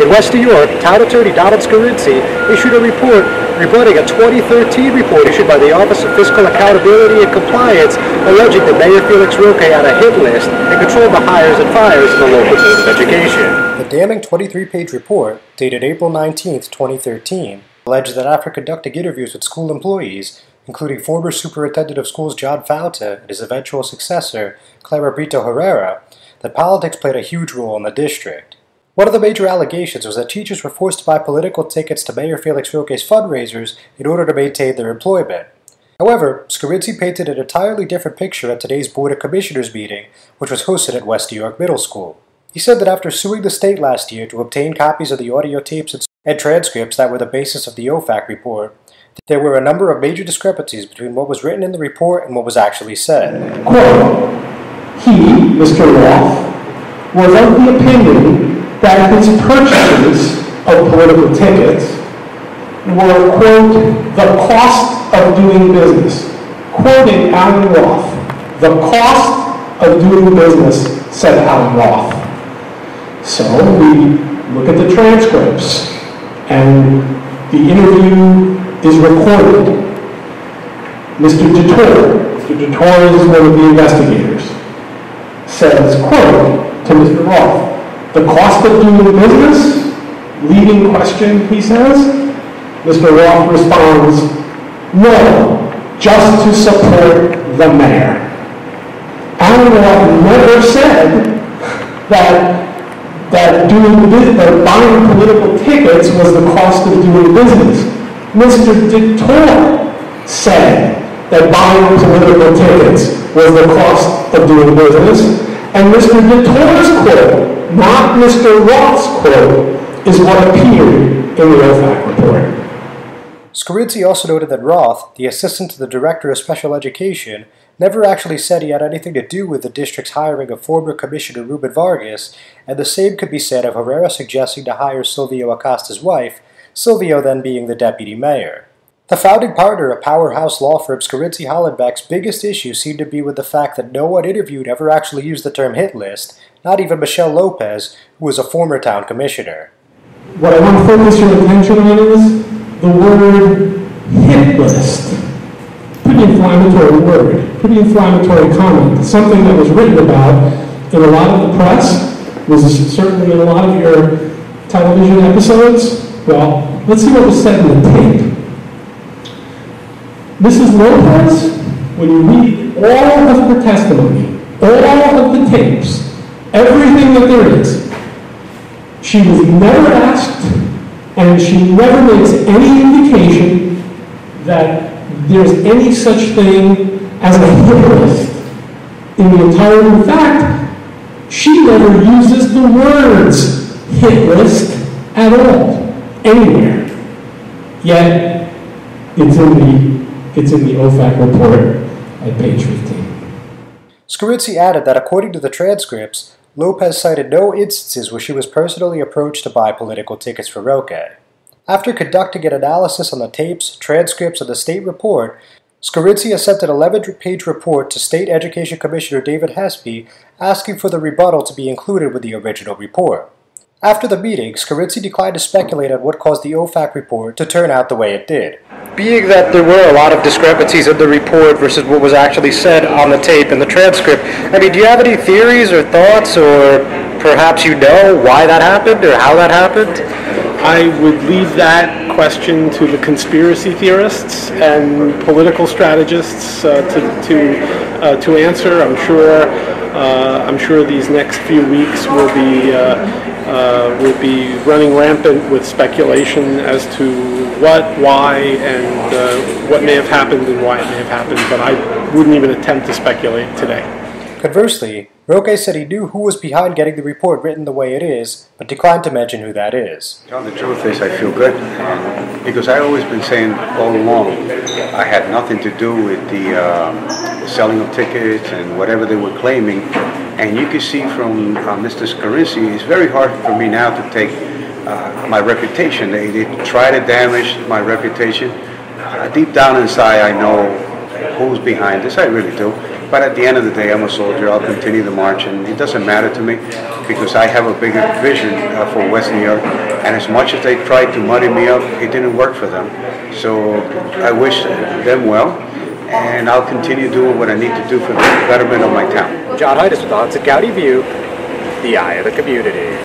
In West New York, town attorney Donald Scarinci issued a report rebutting a 2013 report issued by the Office of Fiscal Accountability and Compliance alleging that Mayor Felix Roque had a hit list and controlled the hires and fires in the local Board of Education. The damning 23-page report, dated April 19, 2013, alleged that after conducting interviews with school employees, including former Superintendent of Schools John Fauta and his eventual successor, Clara Brito Herrera, that politics played a huge role in the district. One of the major allegations was that teachers were forced to buy political tickets to Mayor Felix Roque's fundraisers in order to maintain their employment. However, Scarinci painted an entirely different picture at today's Board of Commissioners meeting, which was hosted at West New York Middle School. He said that after suing the state last year to obtain copies of the audio tapes and transcripts that were the basis of the OFAC report, there were a number of major discrepancies between what was written in the report and what was actually said. Quote, he, Mr. Roth, was of the opinion that his purchases of political tickets were, quote, the cost of doing business. Quoting Alan Roth, the cost of doing business, said Alan Roth. So we look at the transcripts, and the interview is recorded. Mr. Detour is one of the investigators, says, quote, to Mr. Roth, the cost of doing business? Leading question, he says. Mr. Roth responds, no, just to support the mayor. Alan Roth never said that buying political tickets was the cost of doing business. Mr. Detour said that buying political tickets was the cost of doing business, and Mr. Detour's quote, not Mr. Roth's quote, is what appeared in the OFAC report. Scarinci also noted that Roth, the assistant to the Director of Special Education, never actually said he had anything to do with the district's hiring of former Commissioner Ruben Vargas, and the same could be said of Herrera suggesting to hire Silvio Acosta's wife, Silvio then being the deputy mayor. The founding partner of powerhouse law firm Scarinci Hollenbeck's biggest issue seemed to be with the fact that no one interviewed ever actually used the term hit list, not even Michelle Lopez, who was a former town commissioner. What I want to focus your attention on is the word hit list. Pretty inflammatory word, pretty inflammatory comment. Something that was written about in a lot of the press, was certainly in a lot of your television episodes. Well, let's see what was said in the tape. Mrs. Lopez, when you read all of the testimony, all of the tapes, everything that there is, she was never asked, and she never makes any indication that there's any such thing as a hit list in the entire. In fact, she never uses the words hit list at all, anywhere. Yet, it's in the OFAC report at page 15. Scarinci added that according to the transcripts, Lopez cited no instances where she was personally approached to buy political tickets for Roque. After conducting an analysis on the tapes, transcripts, and the state report, Scarinci has sent an 11-page report to State Education Commissioner David Hespe asking for the rebuttal to be included with the original report. After the meeting, Scarinci declined to speculate on what caused the OFAC report to turn out the way it did. Being that there were a lot of discrepancies in the report versus what was actually said on the tape and the transcript, I mean, do you have any theories or thoughts, or perhaps you know why that happened or how that happened? I would leave that question to the conspiracy theorists and political strategists to answer. I'm sure these next few weeks will be running rampant with speculation as to what, why, and what may have happened and why it may have happened. But I wouldn't even attempt to speculate today. Conversely, Roque said he knew who was behind getting the report written the way it is, but declined to mention who that is. Tell the truth is, I feel good, because I've always been saying all along, I had nothing to do with the selling of tickets and whatever they were claiming. And you can see from Mr. Scarinci, it's very hard for me now to take my reputation. They try to damage my reputation. Deep down inside, I know who's behind this. I really do. But at the end of the day, I'm a soldier. I'll continue the march, and it doesn't matter to me because I have a bigger vision for West New York. And as much as they tried to muddy me up, it didn't work for them. So I wish them well, and I'll continue doing what I need to do for the betterment of my town. John Heides with Onset County View, the eye of the community.